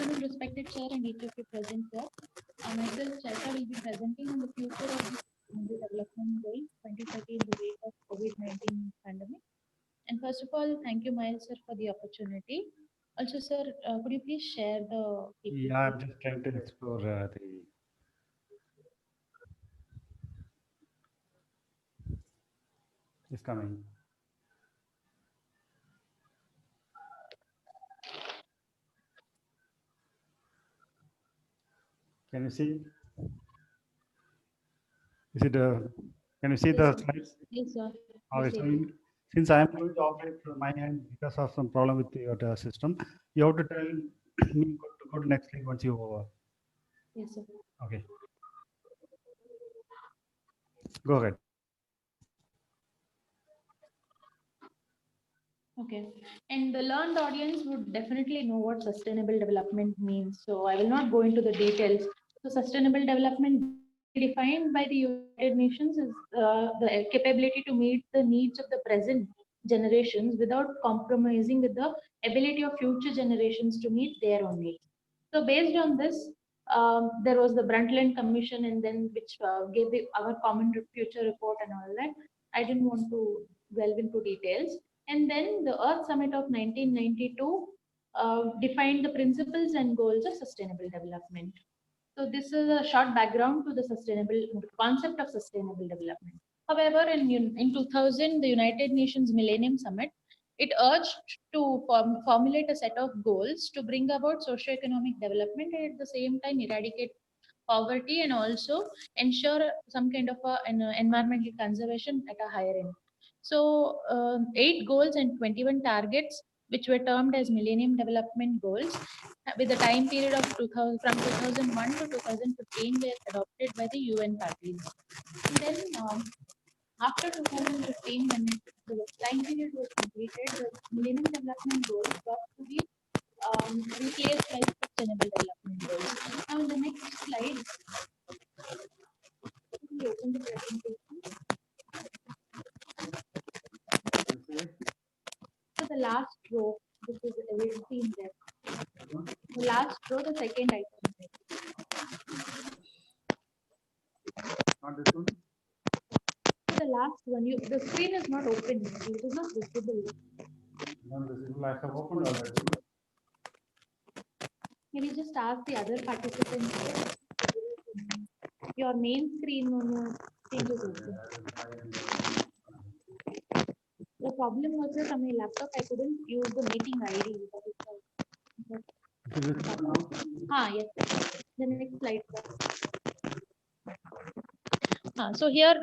afternoon, respected chair and each of you present here. Myself, Chaita, will be presenting on the future of the Sustainable Development Goal 2030 in the wake of COVID-19 pandemic. And first of all, thank you, Miles, sir, for the opportunity. Also, sir, could you please share the PPT? Yeah, I'm just trying to explore the. It's coming. Can you see? Is it? Can you see Yes, the sir. slides? Yes, sir. Okay, Yes, so sir. since I am going to operate from my end because of some problem with your system, you have to tell me to go to next slide once you Yes, sir. okay, go ahead. Okay. And the learned audience would definitely know what sustainable development means. So I will not go into the details. So sustainable development defined by the United Nations is the capability to meet the needs of the present generations without compromising with the ability of future generations to meet their own needs. So based on this, there was the Brundtland Commission, and then which gave our common future report and all that. I didn't want to delve into details. And then the Earth Summit of 1992 defined the principles and goals of sustainable development. So this is a short background to the concept of sustainable development. However, in 2000, the United Nations Millennium Summit, it urged to formulate a set of goals to bring about socio-economic development and at the same time eradicate poverty and also ensure some kind of an environmental conservation at a higher end. So, 8 goals and 21 targets, which were termed as Millennium Development Goals, with the time period of 2000, from 2001 to 2015, were adopted by the UN parties. And then, after 2015, when the time period was completed, the Millennium Development Goals got to be replaced by Sustainable Development Goals. Now, in the next slide, we open the presentation. So the last row, this is seen there. The last row, the second item. Not this one. The last one, the screen is not open. It is not visible. Non-visible. I have opened already. Can you just ask the other participants? Your main screen on your page is open. The problem was that on my laptop I couldn't use the meeting ID. Yes. The next slide. So here,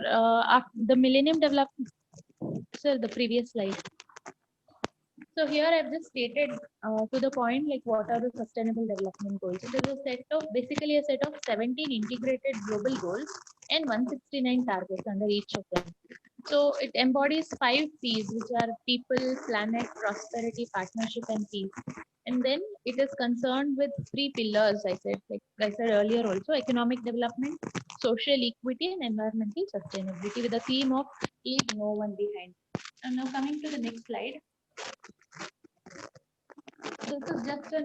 the Millennium Development. Sir, the previous slide. So here I've just stated to the point like what are the sustainable development goals. So there's basically a set of 17 integrated global goals and 169 targets under each of them. So it embodies 5 P's, which are people, planet, prosperity, partnership, and peace. And then it is concerned with 3 pillars, like I said earlier also, economic development, social equity, and environmental sustainability with the theme of leave no one behind. And now coming to the next slide. So this is just a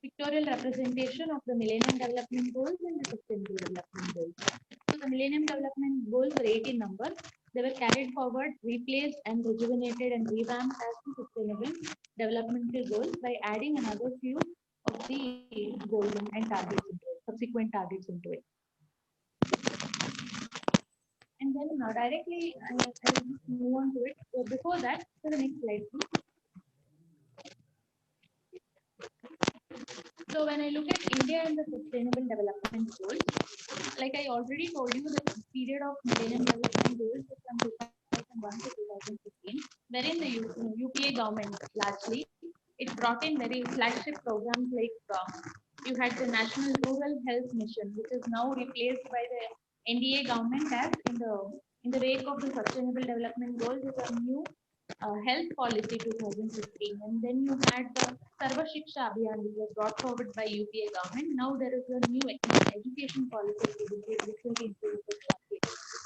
pictorial representation of the Millennium Development Goals and the Sustainable Development Goals. So the Millennium Development Goals were 18 number. They were carried forward, replaced, and rejuvenated and revamped as the Sustainable Developmental Goals by adding another few of the goals and targets into it, subsequent targets into it. And then directly, I will just move on to it. So before that, to the next slide, please. So when I look at India and the Sustainable Development Goals, like I already told you, the period of Millennium Development Goals is from 2001 to 2015, wherein the UPA government largely it brought in very flagship programs like you had the National Rural Health Mission, which is now replaced by the NDA government as in the wake of the Sustainable Development Goals is a new health policy 2015, and then you had the Sarva Shiksha Abhiyan, which was brought forward by UPA government. Now there is a new education policy which will be introduced shortly.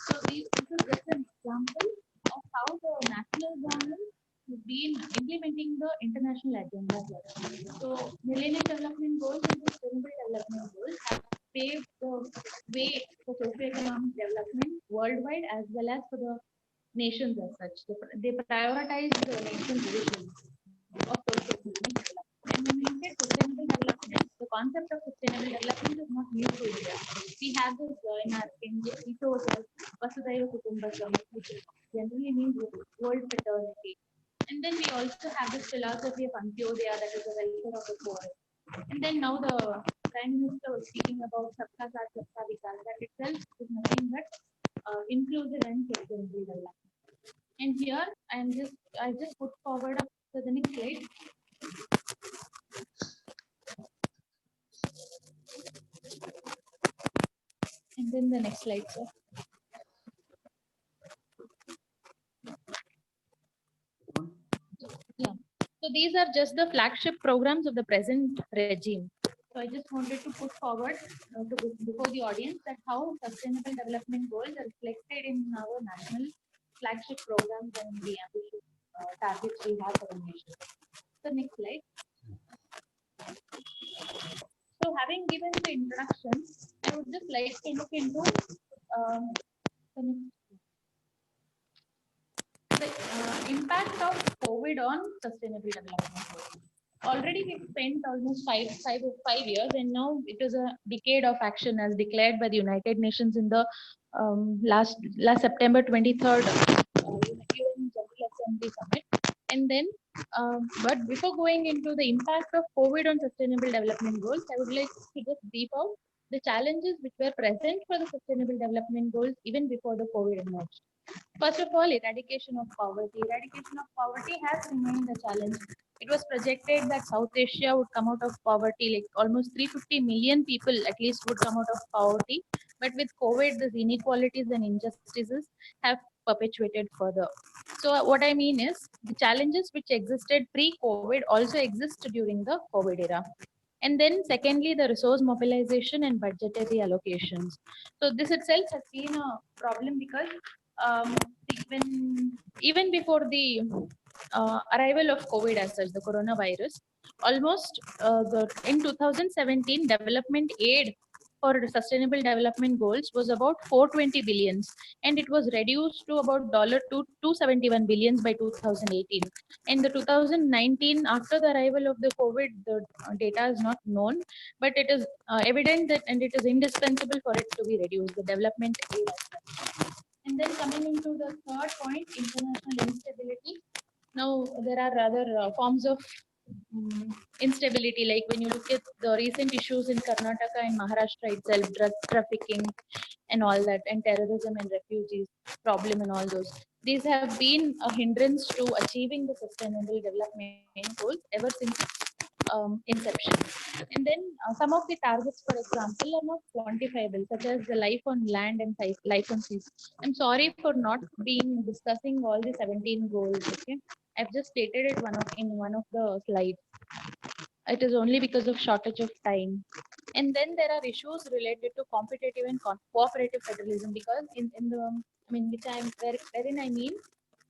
So this is just an example of how the national government has been implementing the international agenda. So Millennium Development as for the nations as such. They prioritize the nation's vision of sustainable development. And when we look at sustainable development, the concept of sustainable development is not new to India. We have this in our Indian ethos as Vasudhaiva Kutumbakam, which generally means world fraternity. And then we also have this philosophy of Antyodaya, that is the welfare of the poor. And then now the Prime Minister was speaking about Sabka Saath Sabka Vikas. That itself is nothing but inclusive and sustainable development. And here I just put forward up to the next slide. And then the next slide, sir. Yeah. So these are just the flagship programs of the present regime. So I just wanted to put forward before the audience that how sustainable development goals are reflected in our national flagship programs and the ambitious targets we have for the nation. So next slide. So having given the introduction, I would just like to look into the impact of COVID on sustainable development goals. Already we've spent almost five years, and now it is a decade of action as declared by the United Nations in the last September 23rd UN General Assembly Summit. And then, but before going into the impact of COVID on sustainable development goals, I would like to just brief out the challenges which were present for the sustainable development goals even before the COVID emerged. First of all, eradication of poverty. Eradication of poverty has remained a challenge. It was projected that South Asia would come out of poverty, like almost 350 million people at least would come out of poverty. But with COVID, these inequalities and injustices have perpetuated further. So what I mean is the challenges which existed pre-COVID also exist during the COVID era. And then secondly, the resource mobilization and budgetary allocations. So this itself has been a problem because even before the arrival of COVID as such, the coronavirus, almost in 2017, development aid for sustainable development goals was about 420 billions, and it was reduced to about $271 billions by 2018. In the 2019, after the arrival of the COVID, the data is not known, but it is evident that, and it is indispensable for it to be reduced, the development aid as such. And then coming into the third point, international instability. Now, there are other forms of instability, like when you look at the recent issues in Karnataka and Maharashtra itself, drug trafficking and all that, and terrorism and refugees problem and all those. These have been a hindrance to achieving the sustainable development goals ever since inception. And then some of the targets, for example, are not quantifiable, such as the life on land and life on seas. I'm sorry for not being discussing all the 17 goals. Okay, I've just stated it in one of the slides. It is only because of shortage of time. And then there are issues related to competitive and cooperative federalism, because in the, I mean, wherein I mean,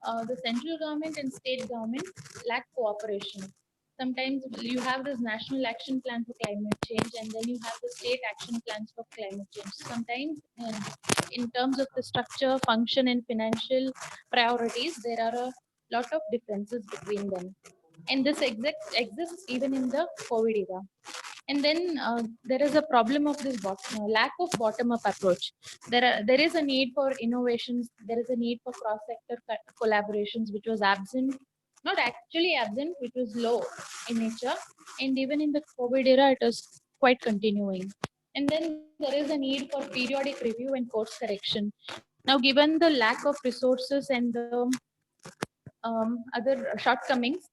the central government and state government lack cooperation. Sometimes you have this national action plan for climate change, and then you have the state action plans for climate change. Sometimes in terms of the structure, function, and financial priorities, there are a lot of differences between them. And this exists even in the COVID era. And then there is a problem of this lack of bottom-up approach. There is a need for innovations. There is a need for cross-sector collaborations, which was absent, not actually absent, which was low in nature. And even in the COVID era, it is quite continuing. And then there is a need for periodic review and course correction. Now, given the lack of resources and the other shortcomings,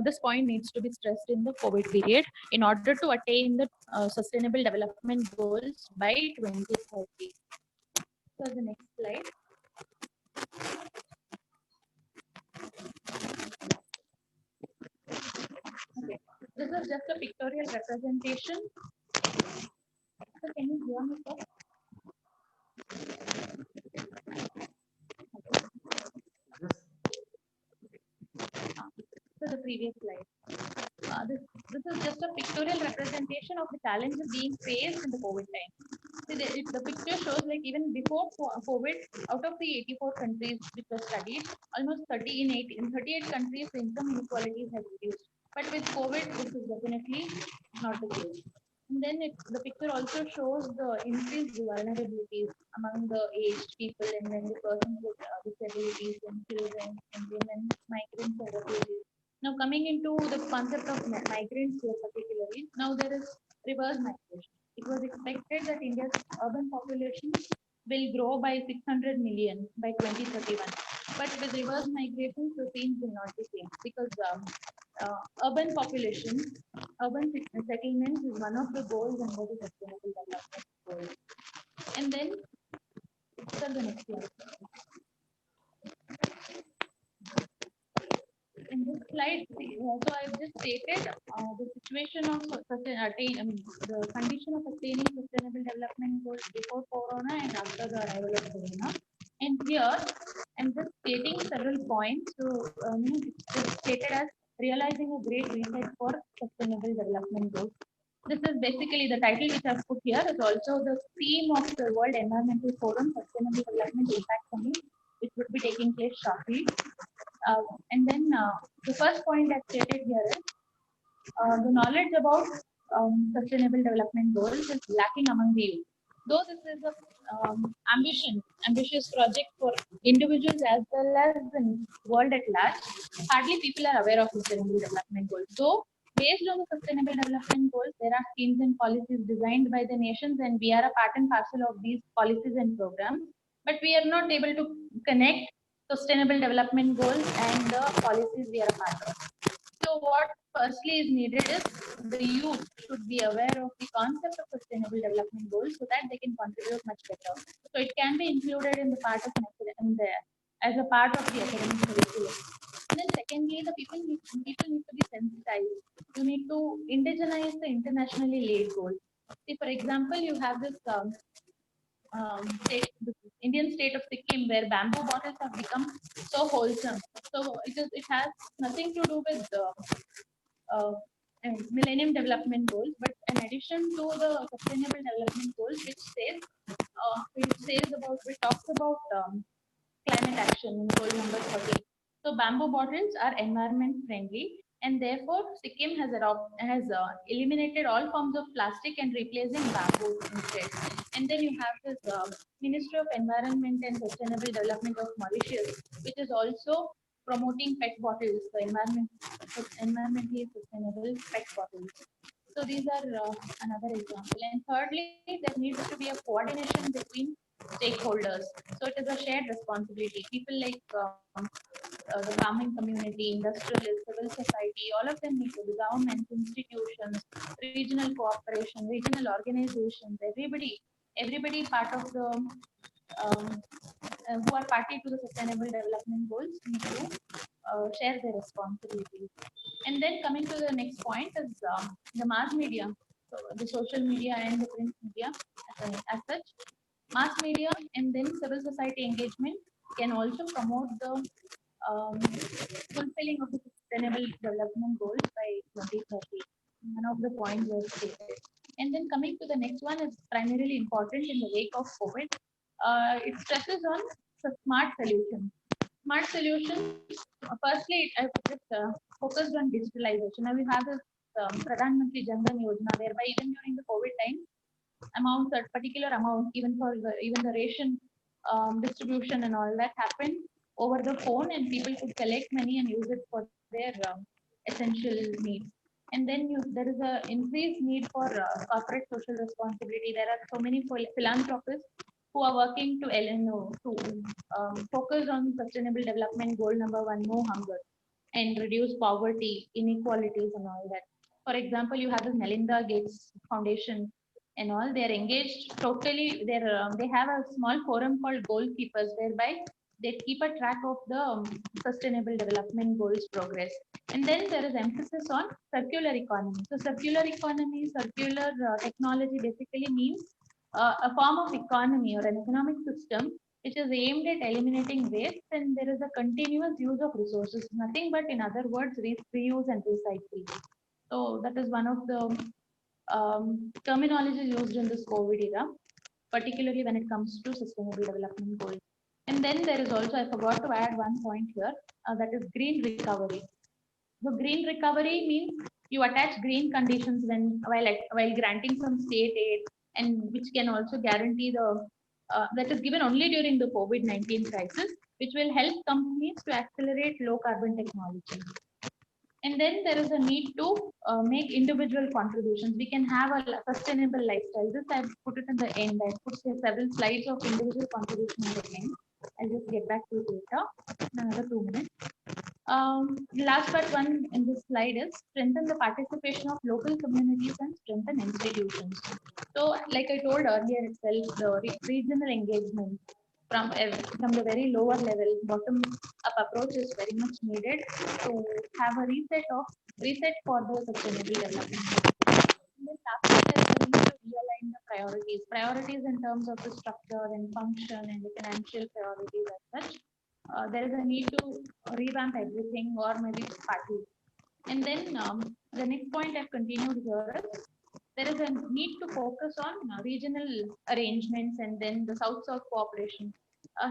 this point needs to be stressed in the COVID period in order to attain the sustainable development goals by 2030. So the next slide. Okay, this is just a pictorial representation. So can you hear me, sir? So the previous slide. This is just a pictorial representation of the challenges being faced in the COVID time. See, the picture shows like even before COVID, out of the 84 countries which were studied, almost 30 in 38 countries, the income inequalities have reduced. But with COVID, this is definitely not the case. And then the picture also shows the increased vulnerabilities among the aged people and then the persons with disabilities and children and women, migrants and refugees. Now coming into the concept of migrants here particularly, now there is reverse migration. It was expected that India's urban population will grow by 600 million by 2031. But with reverse migration, the scenes will not be same because urban population, urban settlements is one of the goals under the Sustainable Development Goals. And then, the next slide. In this slide, so I've just stated the situation of the condition of attaining sustainable development goals before Corona and after the arrival of Corona. And here, I'm just stating several points. So, it's stated as realizing a great reset for sustainable development goals. This is basically the title which I've put here is also the theme of the World Environmental Forum Sustainable Development Impact Summit, which would be taking place shortly. And then the first point that's stated here is the knowledge about sustainable development goals is lacking among the youth. Though this is a ambitious project for individuals as well as the world at large, hardly people are aware of sustainable development goals. Though based on the sustainable development goals, there are schemes and policies designed by the nations, and we are a part and parcel of these policies and programs. But we are not able to connect sustainable development goals and the policies we are a part of. So what firstly is needed is the youth should be aware of the concept of sustainable development goals so that they can contribute much better. So it can be included in the part of as a part of the academic curriculum. And then secondly, the people need to be sensitized. You need to indigenize the internationally laid goals. See, for example, you have this the Indian state of Sikkim, where bamboo bottles have become so wholesome. So it has nothing to do with uh, Millennium Development Goals, but in addition to the Sustainable Development Goals, which talks about climate action in goal number 13. So bamboo bottles are environment friendly, and therefore Sikkim has eliminated all forms of plastic and replacing bamboo instead. And then you have this Ministry of Environment and Sustainable Development of Mauritius, which is also promoting PET bottles, the environmentally sustainable PET bottles. So these are another example. And thirdly, there needs to be a coordination between stakeholders. So it is a shared responsibility. People like the farming community, industrialists, civil society, all of them need to, the governments, institutions, regional cooperation, regional organizations, everybody part of the who are party to the sustainable development goals need to share their responsibilities. And then coming to the next point is the mass media, so the social media and the print media as such. Mass media and then civil society engagement can also promote the fulfilling of the sustainable development goals by 2030. One of the points was stated. And then coming to the next one is primarily important in the wake of COVID. It stresses on smart solutions. Smart solutions, firstly, I just focused on digitalization. Now we have this Pradhan Mantri Jan Dhan Yojana, whereby even during the COVID time, amounts, a particular amount, even for even the ration distribution and all that happened over the phone, and people could collect money and use it for their essential needs. And then there is a increased need for corporate social responsibility. There are so many philanthropists who are working to focus on sustainable development goal number 1, no hunger, and reduce poverty, inequalities, and all that. For example, you have the Melinda Gates Foundation and all. They are engaged totally. They have a small forum called Goalkeepers, whereby they keep a track of the sustainable development goals progress. And then there is emphasis on circular economy. So circular economy, circular technology basically means a form of economy or an economic system which is aimed at eliminating waste, and there is a continuous use of resources, nothing but in other words, reuse and recycle. So that is one of the terminology used in this COVID era. particularly when it comes to sustainable development goals. And then there is also, I forgot to add one point here, that is green recovery. So green recovery means you attach green conditions while granting some state aid, and which can also guarantee the that is given only during the COVID-19 crisis, which will help companies to accelerate low carbon technology. And then there is a need to make individual contributions. We can have a sustainable lifestyle. This I've put it in the end. I put several slides of individual contribution in the end. I'll just get back to it later in another 2 minutes. Last but one in this slide is strengthen the participation of local communities and strengthen institutions. So, like I told earlier itself, the regional engagement from the very lower level, bottom up approach is very much needed to have a reset for the sustainable development. And then lastly, there's a need to realign the priorities in terms of the structure and function and the financial priorities as such. There is a need to revamp everything or maybe partly. And then the next point I've continued here is there is a need to focus on regional arrangements and then the South-South cooperation.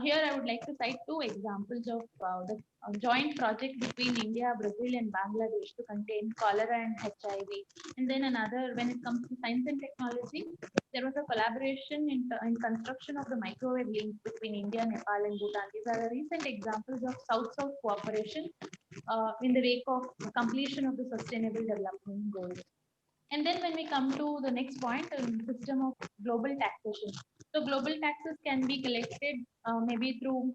Here I would like to cite two examples of the joint project between India, Brazil and Bangladesh to contain cholera and HIV. And then another, when it comes to science and technology, there was a collaboration in construction of the microwave link between India, Nepal and Bhutan. These are the recent examples of South-South cooperation in the wake of completion of the Sustainable Development Goals. And then when we come to the next point, system of global taxation. So global taxes can be collected maybe through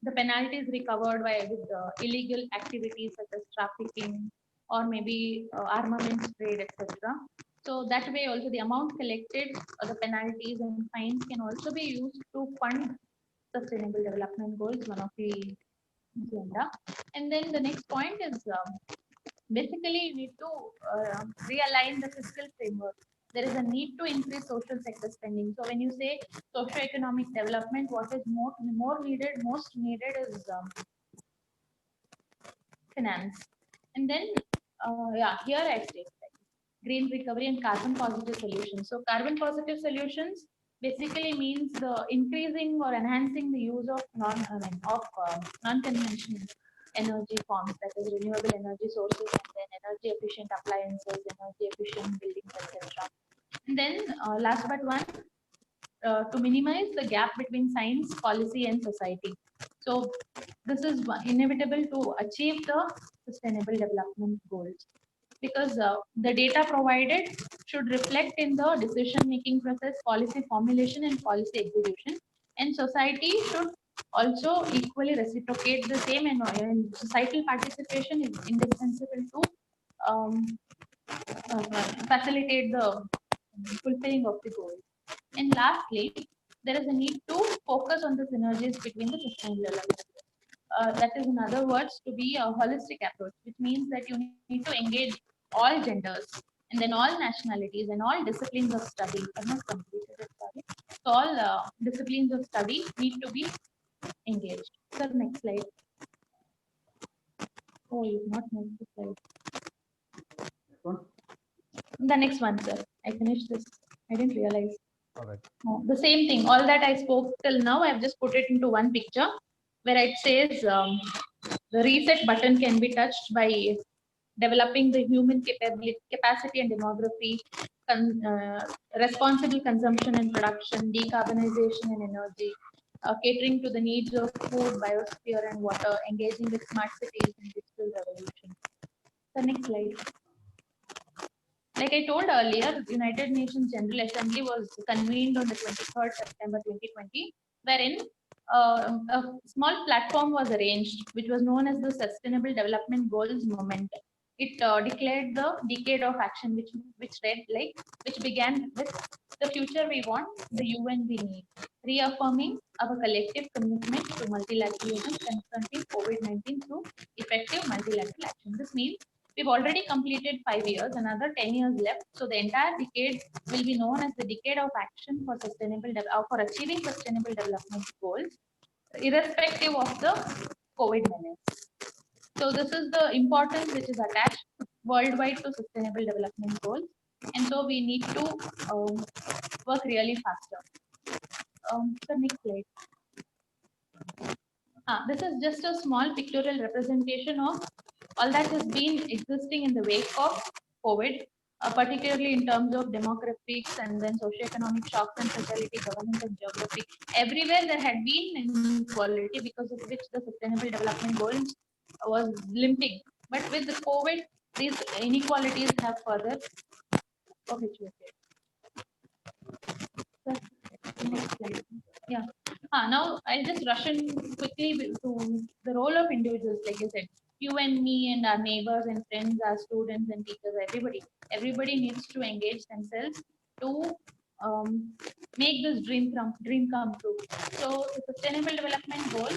the penalties recovered with illegal activities such as trafficking or maybe armaments trade, etc. So that way also the amount collected, the penalties and fines can also be used to fund sustainable development goals, one of the agenda. And then the next point is basically you need to realign the fiscal framework. There is a need to increase social sector spending. So when you say socio-economic development, what is most needed is finance. And then here I say green recovery and carbon positive solutions. So carbon positive solutions basically means the increasing or enhancing the use of non-conventional energy forms, that is renewable energy sources, and then energy efficient appliances, energy efficient buildings, etc. And then last but one, to minimize the gap between science, policy, and society. So this is inevitable to achieve the sustainable development goals, because the data provided should reflect in the decision-making process, policy formulation, and policy execution. And society should also equally reciprocate the same, and societal participation is indispensable to facilitate the fulfilling of the goals. And lastly, there is a need to focus on the synergies between the sustainable development. That is, in other words, to be a holistic approach, which means that you need to engage all genders and then all nationalities and all disciplines of study. I have not completed it, sorry. So all disciplines of study need to be engaged. Sir, next slide. Oh, you've not moved the slide. The next one, sir. I finished this. I didn't realize. All right. The same thing. All that I spoke till now, I've just put it into one picture where it says the reset button can be touched by developing the human capacity and demography, responsible consumption and production, decarbonization and energy, catering to the needs of food, biosphere and water, engaging with smart cities and digital revolution. The next slide. Like I told earlier, the United Nations General Assembly was convened on the 23rd September 2020, wherein a small platform was arranged, which was known as the Sustainable Development Goals Movement. It declared the decade of action, which began with the future we want, the UN we need, reaffirming our collective commitment to multilateralism confronting COVID-19 through effective multilateral action. This means we've already completed 5 years, another 10 years left. So the entire decade will be known as the decade of action for for achieving sustainable development goals, irrespective of the COVID menace. So this is the importance which is attached worldwide to sustainable development goals. And so we need to work really faster. So next slide. This is just a small pictorial representation of all that has been existing in the wake of COVID, particularly in terms of demographics and then socioeconomic shocks and sociality, governance and geography. Everywhere there had been inequality, because of which the Sustainable Development Goals was limping. But with the COVID, these inequalities have further perpetuated. So, next slide. Yeah. Now I'll just rush in quickly to the role of individuals. Like I said, you and me and our neighbors and friends, our students and teachers, everybody needs to engage themselves to make this dream come true. So the Sustainable Development Goal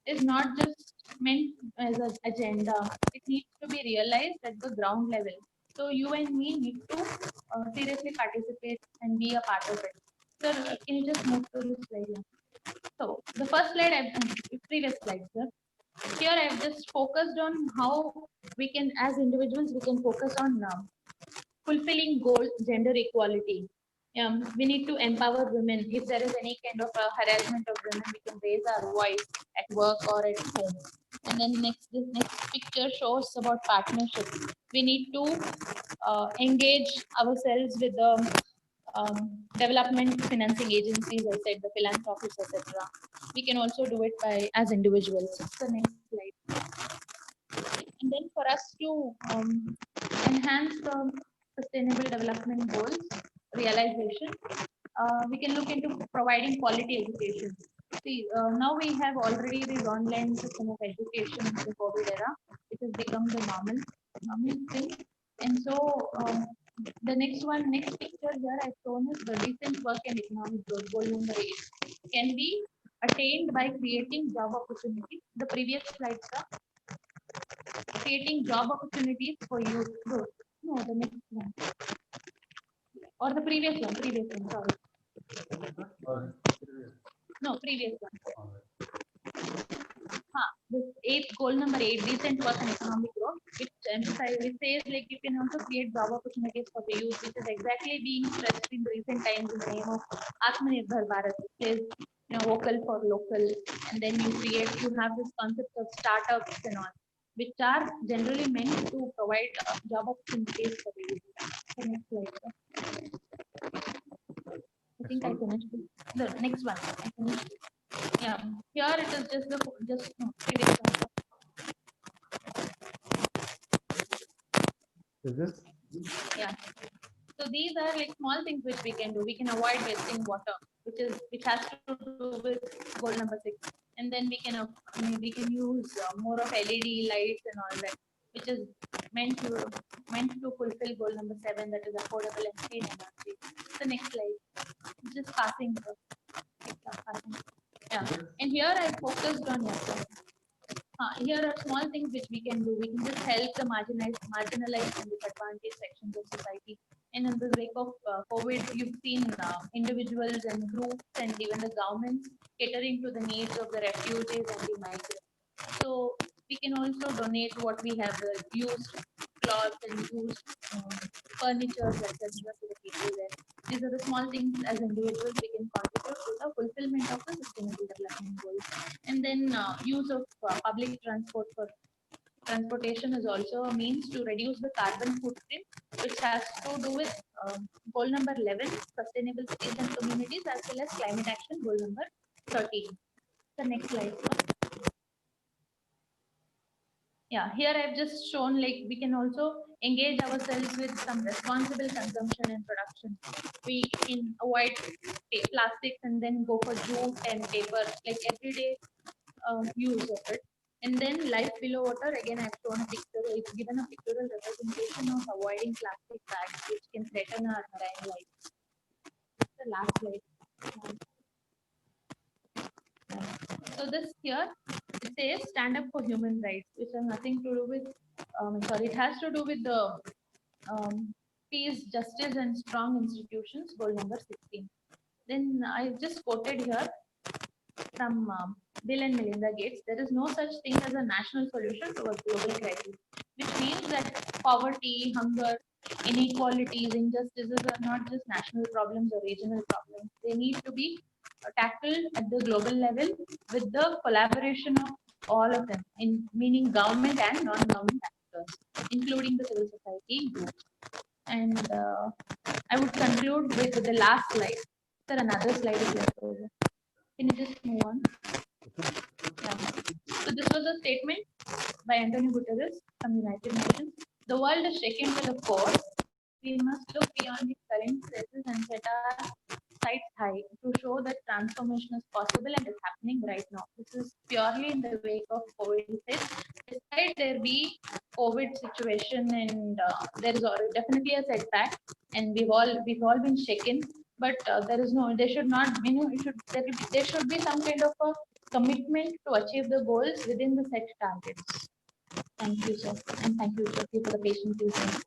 is not just meant as an agenda. It needs to be realized at the ground level. So you and me need to seriously participate and be a part of it. Sir, can you just move to this slide? Yeah. So the first slide, previous slide, sir. Here I've just focused on how we can, as individuals, we can focus on fulfilling goal, gender equality. We need to empower women. If there is any kind of harassment of women, we can raise our voice at work or at home. And then this next picture shows about partnership. We need to engage ourselves with the development financing agencies, I said, the philanthropists, etc. We can also do it by as individuals. The next slide. And then for us to enhance the sustainable development goals realization, we can look into providing quality education. See, now we have already the online system of education in the COVID era. It has become the normal thing. And so the next picture here I've shown is the decent work and economic growth, goal number 8. Can be attained by creating job opportunities. The previous slide, sir. Creating job opportunities for youth growth. No, the next one. Or the previous one, sorry. No, previous one. This 8th goal number 8, decent work and economic growth, which says like you can also create job opportunities for the youth, which is exactly being stressed in recent times in the name of Atmanirbhar Bharat. It says, vocal for local, and then you have this concept of startups and all, which are generally meant to provide job opportunities for the youth. The next slide. I think I finished the next one. I finished. Yeah, here it is just previous one. Is this? Yeah. So these are like small things which we can do. We can avoid wasting water, which has to do with goal number 6, and then we can use more of LED lights and all that, which is meant to fulfill goal number 7, that is affordable and clean energy. The next slide, just passing. Yeah, and here I focused on here are small things which we can do. We can just help the marginalized and disadvantaged sections of society. And in the wake of COVID, you've seen individuals and groups and even the governments catering to the needs of the refugees and the migrants. So we can also donate what we have used, cloths and used furniture, etc. to the people there. These are the small things as individuals we can contribute to the fulfillment of the sustainable development goals. And then use of public transport for transportation is also a means to reduce the carbon footprint, which has to do with goal number 11, sustainable cities and communities, as well as climate action, goal number 13. The next slide. Yeah, here I've just shown like we can also engage ourselves with some responsible consumption and production. We can avoid plastics and then go for jute and paper, like everyday use of it. And then life below water, again I've shown a picture, it's given a pictorial representation of avoiding plastic bags which can threaten our marine life. The last slide. So this here, it says stand up for human rights, which has nothing to do with, it has to do with the peace, justice and strong institutions, goal number 16. Then I just quoted here from Bill and Melinda Gates, there is no such thing as a national solution to a global crisis, which means that poverty, hunger inequalities, injustices are not just national problems or regional problems. They need to be tackled at the global level with the collaboration of all of them, in meaning government and non-government actors, including the civil society groups. And I would conclude with the last slide. Sir, another slide is left over. Can you just move on? Yeah. So this was a statement by Antonio Guterres from United Nations. The world is shaken by the force. We must look beyond the current crisis and set our sights high to show that transformation is possible and is happening right now. This is purely in the wake of COVID. Despite there be COVID situation and there is definitely a setback, and we've all been shaken. But there should not, there should be some kind of a commitment to achieve the goals within the set targets. Thank you, sir, and thank you, Jyoti, for the patience you have.